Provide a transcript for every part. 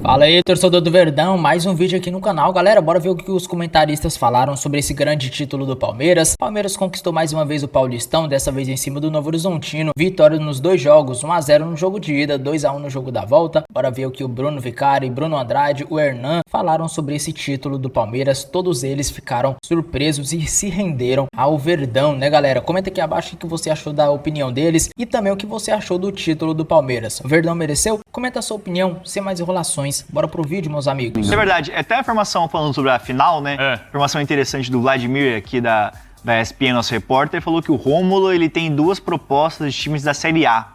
Fala aí, torcedor do Verdão, mais um vídeo aqui no canal. Galera, bora ver o que os comentaristas falaram sobre esse grande título do Palmeiras. Palmeiras conquistou mais uma vez o Paulistão, dessa vez em cima do Novo Horizontino. Vitória nos dois jogos, 1 a 0 no jogo de ida, 2 a 1 no jogo da volta. Bora ver o que o Bruno Vicari, Bruno Andrade, o Hernan falaram sobre esse título do Palmeiras. Todos eles ficaram surpresos e se renderam ao Verdão, né, galera? Comenta aqui abaixo o que você achou da opinião deles e também o que você achou do título do Palmeiras. O Verdão mereceu? Comenta a sua opinião, sem mais enrolações. Bora pro vídeo, meus amigos. É verdade, até a informação falando sobre a final, né? Informação interessante do Vladimir aqui da ESPN, nosso repórter, falou que o Rômulo ele tem 2 propostas de times da Série A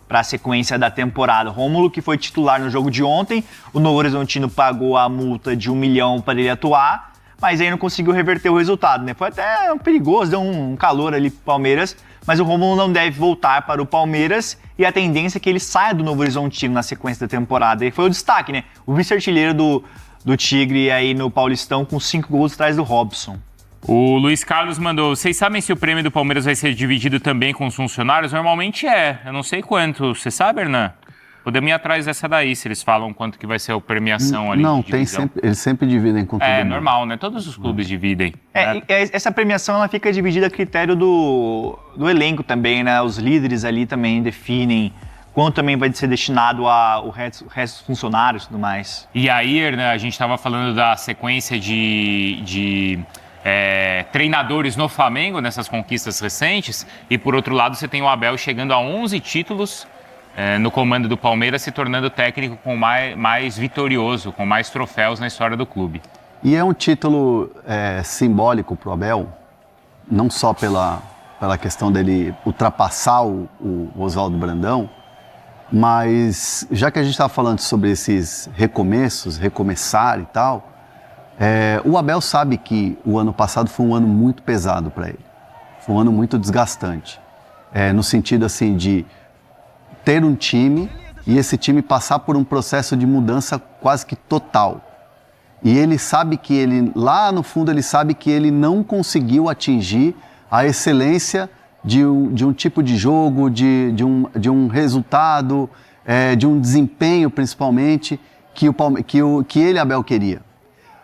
para a sequência da temporada. Rômulo, que foi titular no jogo de ontem, o Novo Horizontino pagou a multa de 1 milhão para ele atuar, mas aí não conseguiu reverter o resultado, né? Foi até perigoso, deu um calor ali pro Palmeiras, mas o Rômulo não deve voltar para o Palmeiras e a tendência é que ele saia do Novo Horizontino na sequência da temporada. E foi o destaque, né? O vice-artilheiro do Tigre aí no Paulistão com 5 gols atrás do Robson. O Luiz Carlos mandou: vocês sabem se o prêmio do Palmeiras vai ser dividido também com os funcionários? Normalmente é, eu não sei quanto. Você sabe, Hernan? Podemos ir atrás dessa daí, se eles falam quanto que vai ser a premiação ali. Não, tem sempre, eles sempre dividem com todo mundo. É normal, né? Todos os clubes dividem. Essa premiação ela fica dividida a critério do elenco também, né? Os líderes ali também definem quanto também vai ser destinado ao resto dos funcionários e tudo mais. E aí, Hernan, a gente estava falando da sequência de treinadores no Flamengo, nessas conquistas recentes, e por outro lado você tem o Abel chegando a 11 títulos no comando do Palmeiras, se tornando o técnico com mais vitorioso, com mais troféus na história do clube. E é um título simbólico para o Abel, não só pela questão dele ultrapassar o Oswaldo Brandão, mas já que a gente estava falando sobre esses recomeços, recomeçar e tal, o Abel sabe que o ano passado foi um ano muito pesado para ele, foi um ano muito desgastante, no sentido assim de ter um time e esse time passar por um processo de mudança quase que total. E ele sabe que ele, lá no fundo, ele sabe que ele não conseguiu atingir a excelência de um tipo de jogo, de um resultado, de um desempenho, principalmente, que ele, Abel, queria.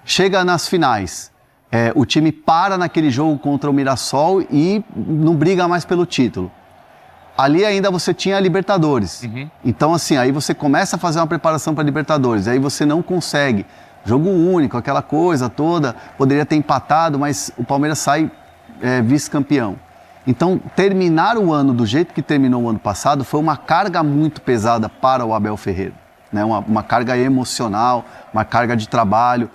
Chega nas finais, o time para naquele jogo contra o Mirassol e não briga mais pelo título. Ali ainda você tinha a Libertadores. Então, assim, aí você começa a fazer uma preparação para a Libertadores, aí você não consegue. Jogo único, aquela coisa toda, poderia ter empatado, mas o Palmeiras sai vice-campeão. Então, terminar o ano do jeito que terminou o ano passado foi uma carga muito pesada para o Abel Ferreira, né? Uma carga emocional, uma carga de trabalho.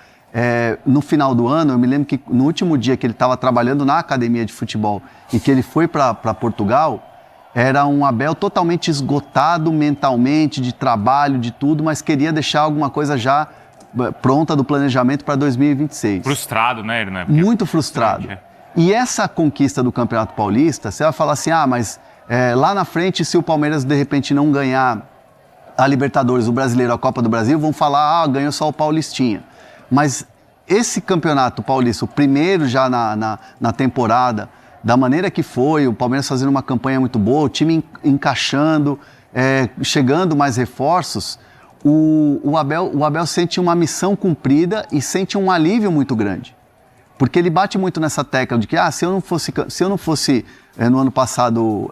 No final do ano, eu me lembro que no último dia que ele estava trabalhando na academia de futebol e que ele foi para Portugal, era um Abel totalmente esgotado mentalmente, de trabalho, de tudo, mas queria deixar alguma coisa já pronta do planejamento para 2026. Frustrado, né, Hernan? Muito frustrado. E essa conquista do Campeonato Paulista, você vai falar assim, mas lá na frente, se o Palmeiras de repente não ganhar a Libertadores, o Brasileiro, a Copa do Brasil, vão falar, ganhou só o Paulistinha. Mas esse Campeonato Paulista, o primeiro já na temporada, da maneira que foi, o Palmeiras fazendo uma campanha muito boa, o time encaixando, chegando mais reforços, o Abel sente uma missão cumprida e sente um alívio muito grande. Porque ele bate muito nessa tecla de que, se eu não fosse no ano passado,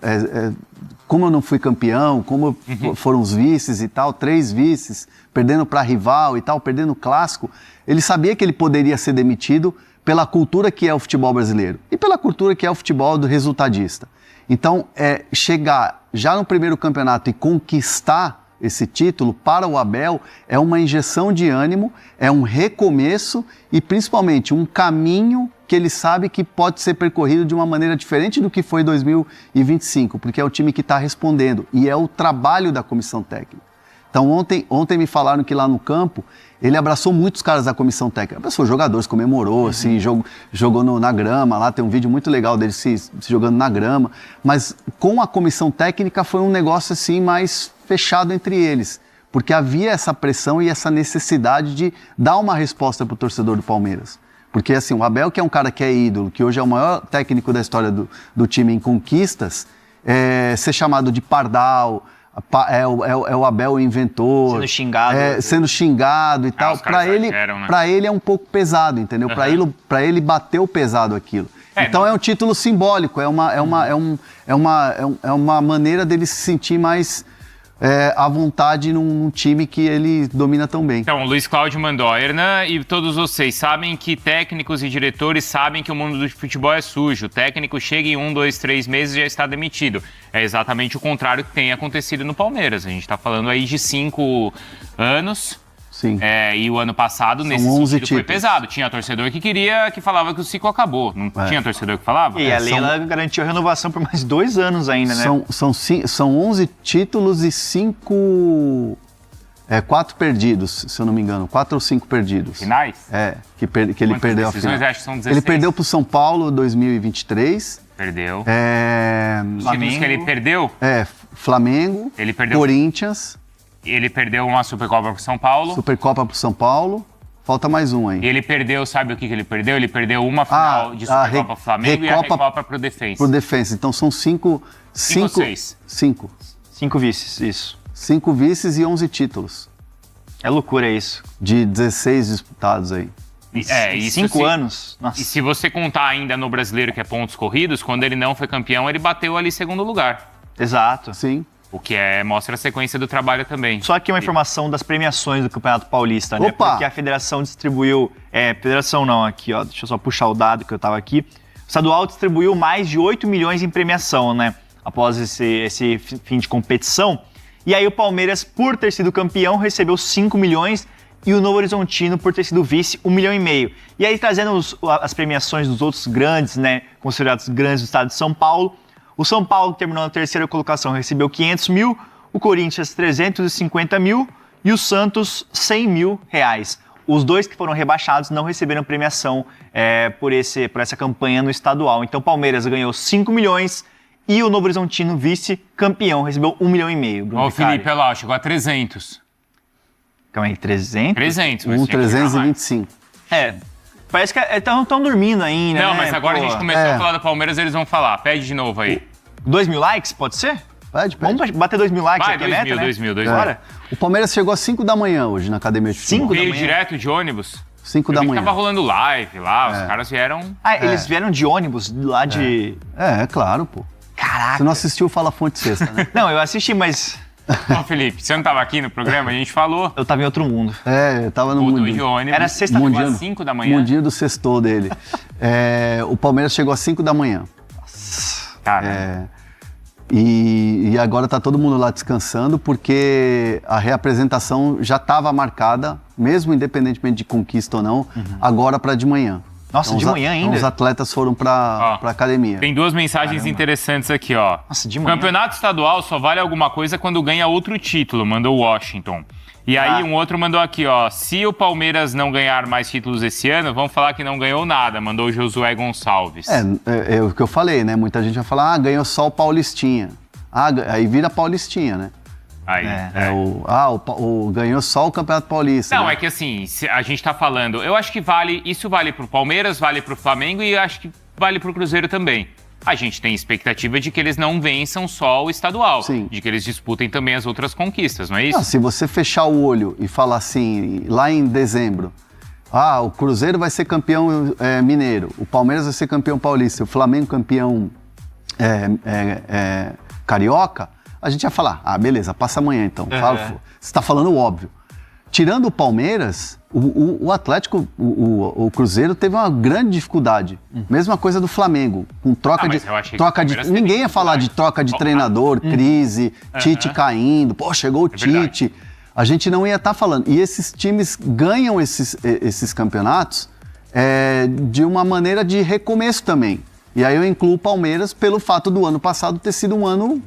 como eu não fui campeão, como foram os vices e tal, 3 vices, perdendo para rival e tal, perdendo o clássico, ele sabia que ele poderia ser demitido pela cultura que é o futebol brasileiro e pela cultura que é o futebol do resultadista. Então, chegar já no primeiro campeonato e conquistar esse título, para o Abel, é uma injeção de ânimo, é um recomeço e, principalmente, um caminho que ele sabe que pode ser percorrido de uma maneira diferente do que foi em 2025, porque é o time que está respondendo e é o trabalho da comissão técnica. Então, ontem me falaram que lá no campo, ele abraçou muitos caras da comissão técnica. Abraçou jogadores, comemorou, assim, jogou na grama. Lá tem um vídeo muito legal dele se jogando na grama. Mas com a comissão técnica foi um negócio assim mais fechado entre eles. Porque havia essa pressão e essa necessidade de dar uma resposta para o torcedor do Palmeiras. Porque assim, o Abel, que é um cara que é ídolo, que hoje é o maior técnico da história do time em conquistas, ser chamado de pardal, é o Abel o inventor. Sendo xingado. Sendo xingado e tal. Os caras exageram, né? Pra ele é um pouco pesado, entendeu? Pra ele bateu pesado aquilo. Então é um título simbólico, é uma maneira dele se sentir mais à vontade num time que ele domina tão bem. Então, o Luiz Cláudio mandou, Hernan e todos vocês sabem que técnicos e diretores sabem que o mundo do futebol é sujo. O técnico chega em 1, 2, 3 meses e já está demitido. É exatamente o contrário que tem acontecido no Palmeiras. A gente está falando aí de 5 anos. Sim. E o ano passado, nesse sentido, foi pesado. Tinha torcedor que falava que o ciclo acabou. Não tinha torcedor que falava? E a Leila garantiu a renovação por mais 2 anos ainda, né? São 11 títulos e 4 perdidos, se eu não me engano. 4 ou 5 perdidos. Finais? Que ele perdeu a final. Acho que são 16. Ele perdeu pro São Paulo 2023. Perdeu. Flamengo. Que ele perdeu? Flamengo. Ele perdeu. Corinthians. Ele perdeu uma Supercopa pro São Paulo. Supercopa pro São Paulo. Falta mais um aí. E ele perdeu, sabe o que ele perdeu? Ele perdeu uma final de Supercopa pro Flamengo e a Recopa pro Defensa. Pro Defensa. Então são 5 ou 6? 5. 5 vices, isso. 5 vices e 11 títulos. É loucura isso. De 16 disputados aí. Isso 5 anos. Nossa. E se você contar ainda no brasileiro, que é pontos corridos, quando ele não foi campeão, ele bateu ali segundo lugar. Exato. Sim. O que mostra a sequência do trabalho também. Só aqui uma informação das premiações do Campeonato Paulista, né? Opa! Porque a federação distribuiu... federação não, aqui, ó. Deixa eu só puxar o dado que eu tava aqui. O estadual distribuiu mais de 8 milhões em premiação, né? Após esse fim de competição. E aí o Palmeiras, por ter sido campeão, recebeu 5 milhões e o Novo Horizontino, por ter sido vice, 1,5 milhão. E aí, trazendo as premiações dos outros grandes, né? Considerados grandes do estado de São Paulo... O São Paulo, que terminou na 3ª colocação, recebeu 500 mil, o Corinthians 350 mil e o Santos 100 mil reais. Os 2 que foram rebaixados não receberam premiação por essa campanha no estadual. Então o Palmeiras ganhou 5 milhões e o Novo Horizontino, vice-campeão, recebeu 1,5 milhão. Ó, o Felipe, olha lá, chegou a 300. Calma aí, 300? 300. Mas 325. Parece que estão dormindo ainda, Não, né? mas agora a gente começou a falar do Palmeiras, eles vão falar. Pede de novo aí. 2 mil likes, pode ser? Pede. Vamos bater 2 mil likes Vai, aqui, 2 mil. Bora. O Palmeiras chegou às 5 da manhã hoje na academia de futebol. 5 da Veio manhã? direto de ônibus. 5 da manhã. Tava rolando live lá, os caras vieram... Eles vieram de ônibus lá de... É claro, pô. Caraca. Você não assistiu o Fala Fonte Sexta, né? Não, eu assisti, mas... Ô, Felipe, você não tava aqui no programa? A gente falou. Eu tava em outro mundo. Eu tava no Tudo mundo. de ônibus. Era sexta-feira, às 5 da manhã. Mundinho do sextou dele. O Palmeiras chegou às 5 da manhã. Cara, E agora tá todo mundo lá descansando porque a reapresentação já estava marcada, mesmo independentemente de conquista ou não, agora para de manhã. Nossa, de manhã ainda? Então os atletas foram para academia. Tem 2 mensagens interessantes aqui, ó. Nossa, de manhã. Campeonato estadual só vale alguma coisa quando ganha outro título, mandou o Washington. E aí um outro mandou aqui, ó. Se o Palmeiras não ganhar mais títulos esse ano, vamos falar que não ganhou nada, mandou o Josué Gonçalves. É o que eu falei, né? Muita gente vai falar, ganhou só o Paulistinha. Aí vira Paulistinha, né? Aí, ganhou só o Campeonato Paulista. Não, né? é que assim, a gente tá falando, eu acho que isso vale pro Palmeiras, vale pro Flamengo e acho que vale pro Cruzeiro também. A gente tem expectativa de que eles não vençam só o estadual, Sim. de que eles disputem também as outras conquistas, não é isso? Se você fechar o olho e falar assim, lá em dezembro, o Cruzeiro vai ser campeão mineiro, o Palmeiras vai ser campeão paulista, o Flamengo campeão carioca, a gente ia falar, beleza, passa amanhã então. Você está falando o óbvio. Tirando o Palmeiras, o Atlético, o Cruzeiro teve uma grande dificuldade. Mesma coisa do Flamengo, com troca de... Ninguém ia falar de troca de treinador, crise, Tite caindo, chegou o Tite. A gente não ia estar falando. E esses times ganham esses campeonatos de uma maneira de recomeço também. E aí eu incluo o Palmeiras pelo fato do ano passado ter sido um ano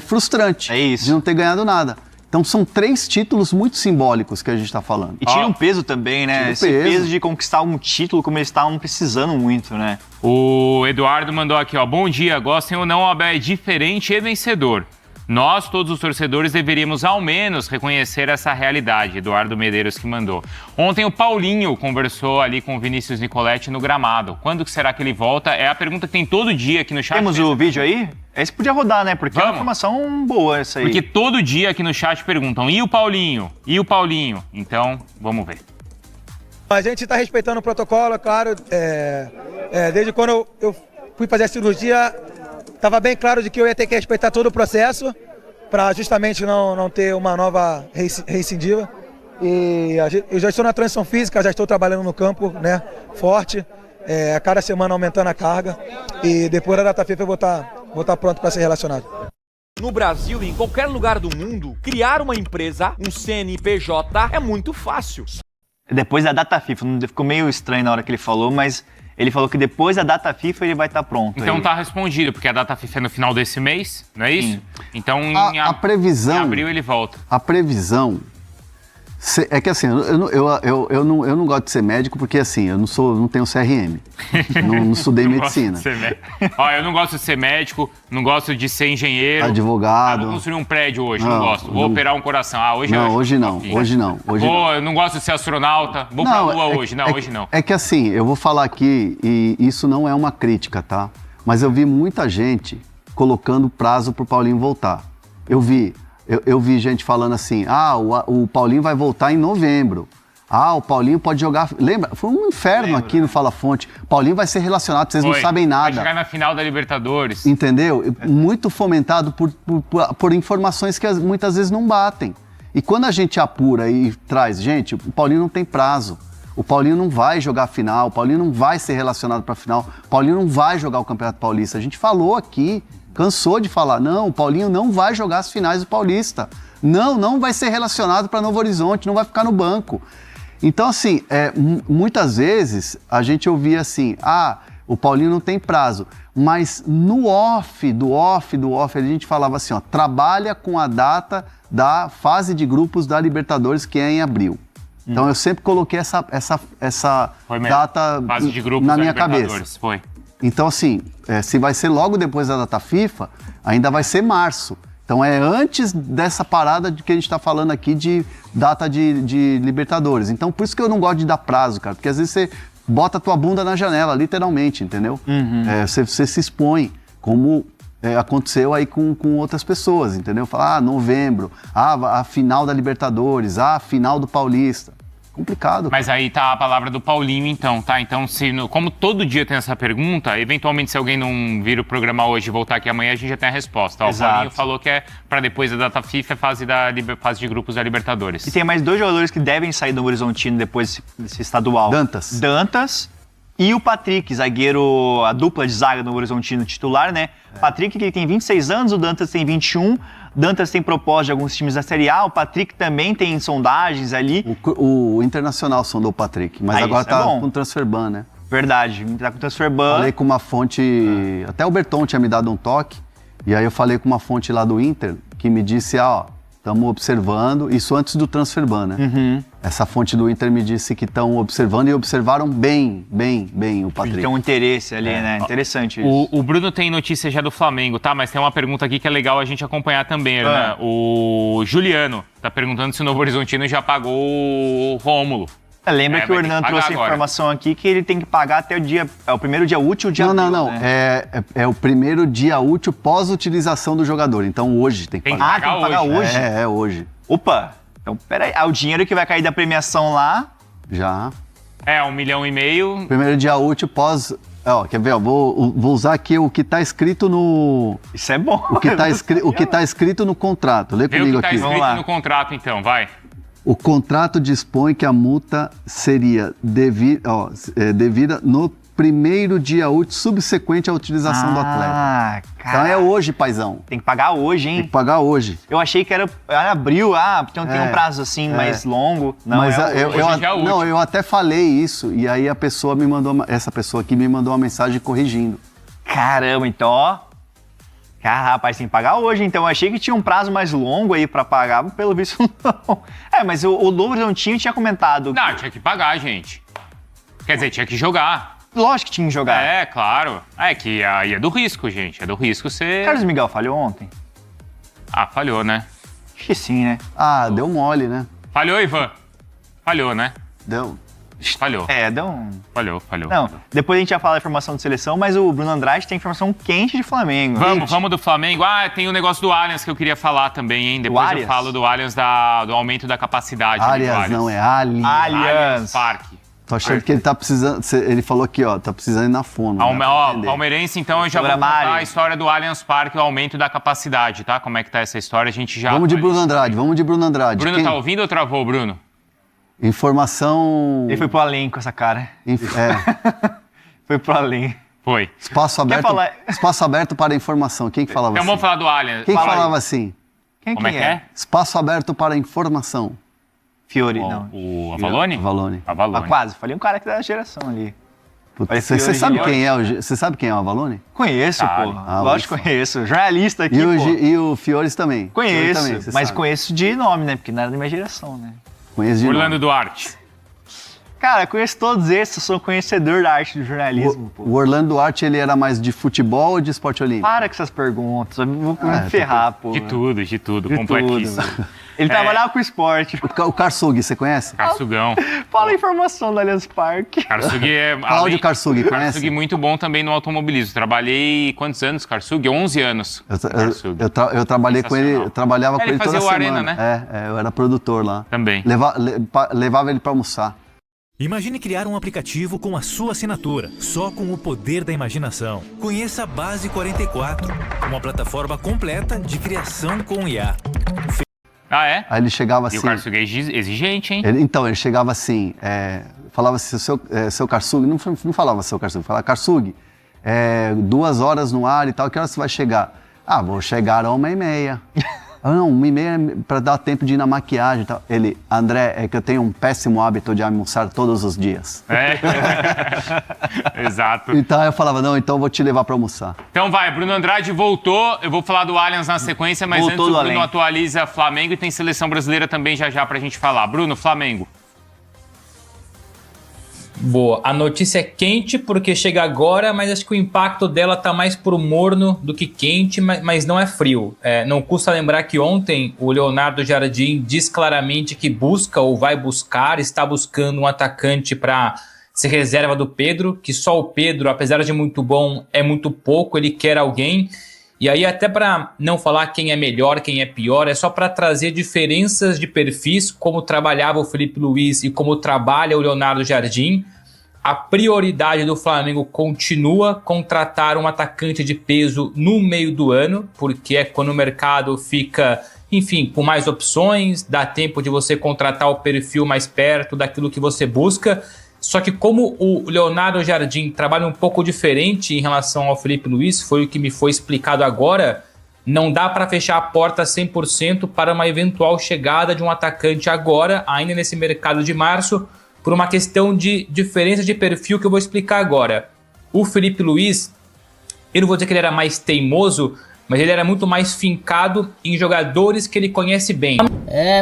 frustrante. É isso. De não ter ganhado nada. Então são 3 títulos muito simbólicos que a gente está falando. E tira um peso também, né? Esse peso de conquistar um título como eles estavam precisando muito, né? O Eduardo mandou aqui, ó. Bom dia, gostem ou não, o Abel é diferente e vencedor. Nós, todos os torcedores, deveríamos ao menos reconhecer essa realidade. Eduardo Medeiros que mandou. Ontem o Paulinho conversou ali com o Vinícius Nicoletti no gramado. Quando que será que ele volta? É a pergunta que tem todo dia aqui no chat. Temos o vídeo aí? Esse podia rodar, né? Porque é uma informação boa essa aí. Porque todo dia aqui no chat perguntam, e o Paulinho? E o Paulinho? Então, vamos ver. A gente está respeitando o protocolo, é claro. Desde quando eu fui fazer a cirurgia, estava bem claro de que eu ia ter que respeitar todo o processo para justamente não ter uma nova recidiva. E eu já estou na transição física, já estou trabalhando no campo, né, forte, a cada semana aumentando a carga. E depois da data FIFA eu vou estar pronto para ser relacionado. No Brasil e em qualquer lugar do mundo, criar uma empresa, um CNPJ, é muito fácil. Depois da data FIFA, ficou meio estranho na hora que ele falou, mas ele falou que depois da data FIFA ele vai estar pronto. Então aí. tá respondido, porque a data FIFA é no final desse mês, não é isso? Sim. Então a previsão, em abril ele volta. A previsão é que assim, eu não gosto de ser médico porque assim, eu não tenho CRM, não estudei medicina. Eu não gosto de ser médico, não gosto de ser engenheiro. Advogado. Vou construir um prédio hoje, não gosto. Vou operar um coração. Hoje não. Eu não gosto de ser astronauta, vou pra lua hoje. Hoje não. É que assim, eu vou falar aqui, e isso não é uma crítica, tá? Mas eu vi muita gente colocando prazo pro Paulinho voltar. Eu vi gente falando assim, o Paulinho vai voltar em novembro. O Paulinho pode jogar... Lembra? Foi um inferno aqui no Fala Fonte. Paulinho vai ser relacionado, vocês não sabem nada. Vai jogar na final da Libertadores. Entendeu? Muito fomentado por informações que muitas vezes não batem. E quando a gente apura e traz, gente, o Paulinho não tem prazo. O Paulinho não vai jogar a final, o Paulinho não vai ser relacionado para a final, o Paulinho não vai jogar o Campeonato Paulista. A gente falou aqui... Cansou de falar, não, o Paulinho não vai jogar as finais do Paulista. Não vai ser relacionado para Novo Horizonte, não vai ficar no banco. Então, assim, muitas vezes a gente ouvia assim, o Paulinho não tem prazo. Mas no off, a gente falava assim, trabalha com a data da fase de grupos da Libertadores, que é em abril. Então eu sempre coloquei essa data fase de grupos na da minha Libertadores. cabeça. Foi. Então, assim, se vai ser logo depois da data FIFA, ainda vai ser março. Então, é antes dessa parada de que a gente está falando aqui de data de Libertadores. Então, por isso que eu não gosto de dar prazo, cara. Porque às vezes você bota a tua bunda na janela, literalmente, entendeu? Você se expõe, como aconteceu aí com outras pessoas, entendeu? Fala, novembro, a final da Libertadores, a final do Paulista. Complicado. Mas aí tá a palavra do Paulinho, então, tá? Então, como todo dia tem essa pergunta, eventualmente, se alguém não vir o programa hoje e voltar aqui amanhã, a gente já tem a resposta. O Paulinho falou que é para depois da data FIFA, fase de grupos da Libertadores. E tem mais dois jogadores que devem sair do Horizontino depois desse estadual. Dantas e o Patrick, zagueiro, a dupla de zaga do Horizontino titular, né? Patrick, que ele tem 26 anos, o Dantas tem 21. Dantas tem proposta de alguns times da Série A, o Patrick também tem sondagens ali. O Internacional sondou o Patrick, mas agora tá com o Transferban, né? Verdade, tá com o Transferban. Falei com uma fonte, até o Berton tinha me dado um toque, e aí eu falei com uma fonte lá do Inter, que me disse, estamos observando, isso antes do Transferban, né? Essa fonte do Inter me disse que estão observando e observaram bem o Patrick. Tem um interesse ali, né? Interessante isso. O Bruno tem notícia já do Flamengo, tá? Mas tem uma pergunta aqui que é legal a gente acompanhar também, né? O Juliano tá perguntando se o Novo Horizontino já pagou o Rômulo. Lembra que o Hernan trouxe a informação aqui que ele tem que pagar até o primeiro dia útil, Não. Né? É o primeiro dia útil pós-utilização do jogador. Então hoje tem que pagar. Tem que pagar hoje? É hoje. Opa! Então, peraí. O dinheiro que vai cair da premiação lá... Já. 1,5 milhão. Primeiro dia útil pós... quer ver? Vou usar aqui o que está escrito no... Isso é bom. O que tá escrito no contrato. Lê comigo aqui. O que está escrito no contrato, então. Vai. O contrato dispõe que a multa seria devida no primeiro dia útil subsequente à utilização do atleta. Então é hoje, paizão. Tem que pagar hoje, hein? Tem que pagar hoje. Eu achei que era abril, então tem um prazo assim mais longo. Não, mas eu até falei isso e aí essa pessoa aqui me mandou uma mensagem corrigindo. Caramba, então rapaz, tem que pagar hoje, então. Eu achei que tinha um prazo mais longo aí pra pagar, pelo visto não. Mas o Novo Horizontino tinha comentado. Não, tinha que pagar, gente. Quer dizer, tinha que jogar. Lógico que tinha que jogar. É, claro. É que aí é do risco, gente. É do risco você... Carlos Miguel falhou ontem? Ah, falhou, né? Acho que sim, né? Ah, deu mole, né? Falhou, Ivan? Falhou, né? Deu. Falhou. Deu um... Falhou. Não, depois a gente vai falar da informação de seleção, mas o Bruno Andrade tem informação quente de Flamengo. Vamos do Flamengo. Ah, tem o negócio do Allianz que eu queria falar também, hein? Depois eu falo do Allianz, do aumento da capacidade. Allianz, não, é Allianz. Allianz Parque. Tô achando que ele tá precisando, ele falou aqui, ó, tá precisando ir na fono. Palmeirense, então eu já vou contar a história do Allianz Parque, o aumento da capacidade, tá? Como é que tá essa história, a gente já... Vamos de Bruno Andrade. Bruno, tá ouvindo ou travou, Bruno? Informação... Ele foi pro além com essa cara. Foi pro além. Foi. Espaço aberto para informação. Quem que falava então assim? Vamos falar do Allianz. Quem falava assim? Como é que é? Espaço aberto para informação. Fiori, não. O Avalone? Avalone. Ah, quase. Falei um cara que da geração ali. Você sabe quem é você sabe quem é o Avalone? Conheço, pô. Lógico que conheço. Jornalista aqui, e o Fiores também. Conheço, também, mas conheço de nome, né? Porque não era da minha geração, né? Conheço de Orlando nome. Duarte. Cara, conheço todos esses, eu sou conhecedor da arte do jornalismo, pô. O Orlando Duarte, ele era mais de futebol ou de esporte olímpico? Para com essas perguntas, eu vou me ferrar, pô. De tudo, completíssimo. Ele trabalhava com esporte. O Karsug, você conhece? Karsugão. Fala a informação do Allianz Parque. Karsug é... Cláudio Karsug, conhece? Karsug muito bom também no automobilismo. Trabalhei quantos anos, Karsug? 11 anos. Eu trabalhei com ele, eu trabalhava com ele toda semana. Arena, né? Eu era produtor lá. Também. Levava ele pra almoçar. Imagine criar um aplicativo com a sua assinatura, só com o poder da imaginação. Conheça a Base 44, uma plataforma completa de criação com IA. Ah, é? Aí ele chegava assim... E o Karsug é exigente, hein? Ele chegava assim, falava assim, seu Karsug, não falava seu Karsug, falava Karsug, 2 horas no ar e tal, que hora você vai chegar? Ah, vou chegar às 1h30. Ah, não, 1h30 para dar tempo de ir na maquiagem e tal. Ele, André, é que eu tenho um péssimo hábito de almoçar todos os dias. Exato. Então eu falava, não, então eu vou te levar para almoçar. Então vai, Bruno Andrade voltou, eu vou falar do Allianz na sequência, mas voltou antes o Bruno atualiza Flamengo e tem seleção brasileira também já pra gente falar. Bruno, Flamengo. Boa, a notícia é quente porque chega agora, mas acho que o impacto dela tá mais pro morno do que quente, mas não é frio. Não custa lembrar que ontem o Leonardo Jardim diz claramente que busca ou vai buscar, está buscando um atacante para ser reserva do Pedro, que só o Pedro, apesar de muito bom, é muito pouco, ele quer alguém. E aí até para não falar quem é melhor, quem é pior, é só para trazer diferenças de perfis, como trabalhava o Felipe Luiz e como trabalha o Leonardo Jardim. A prioridade do Flamengo continua contratar um atacante de peso no meio do ano, porque é quando o mercado fica, enfim, com mais opções, dá tempo de você contratar o perfil mais perto daquilo que você busca. Só que como o Leonardo Jardim trabalha um pouco diferente em relação ao Felipe Luiz, foi o que me foi explicado agora, não dá para fechar a porta 100% para uma eventual chegada de um atacante agora, ainda nesse mercado de março, por uma questão de diferença de perfil que eu vou explicar agora. O Felipe Luiz, eu não vou dizer que ele era mais teimoso, mas ele era muito mais fincado em jogadores que ele conhece bem.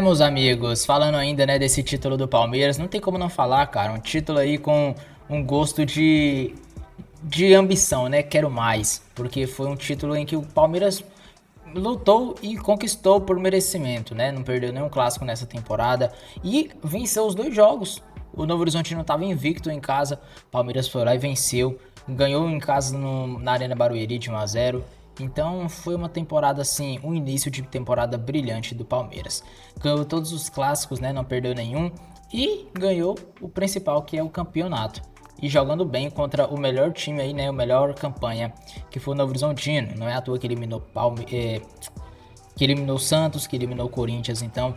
Meus amigos, falando ainda, né, desse título do Palmeiras, não tem como não falar, cara, um título aí com um gosto de ambição, né, quero mais, porque foi um título em que o Palmeiras lutou e conquistou por merecimento, né, não perdeu nenhum clássico nessa temporada e venceu os 2 jogos. O Novo Horizontino estava invicto em casa, o Palmeiras foi lá e venceu, ganhou em casa na Arena Barueri de 1-0. Então foi uma temporada assim, um início de temporada brilhante do Palmeiras. Ganhou todos os clássicos, né? Não perdeu nenhum e ganhou o principal, que é o campeonato. E jogando bem contra o melhor time aí, né? O melhor campanha, que foi o Novo Horizontino. Não é à toa que eliminou que eliminou o Santos, que eliminou o Corinthians. Então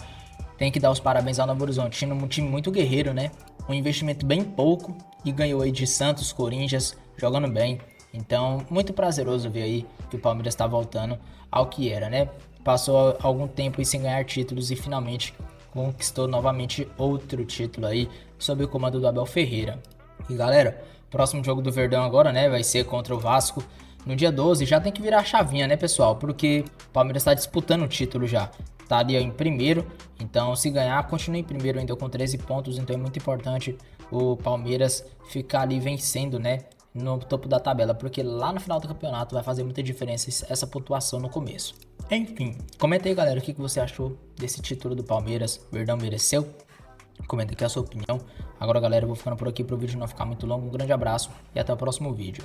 tem que dar os parabéns ao Novo Horizontino, um time muito guerreiro, né? Um investimento bem pouco e ganhou aí de Santos, Corinthians, jogando bem. Então, muito prazeroso ver aí que o Palmeiras está voltando ao que era, né? Passou algum tempo aí sem ganhar títulos e finalmente conquistou novamente outro título aí sob o comando do Abel Ferreira. E galera, próximo jogo do Verdão agora, né? Vai ser contra o Vasco no dia 12. Já tem que virar a chavinha, né, pessoal? Porque o Palmeiras está disputando o título já. Tá ali em primeiro, então se ganhar, continua em primeiro ainda com 13 pontos. Então é muito importante o Palmeiras ficar ali vencendo, né? no topo da tabela, porque lá no final do campeonato vai fazer muita diferença essa pontuação no começo. Enfim, comenta aí, galera, o que você achou desse título do Palmeiras. O Verdão mereceu? Comenta aqui a sua opinião. Agora, galera, eu vou ficando por aqui para o vídeo não ficar muito longo. Um grande abraço e até o próximo vídeo.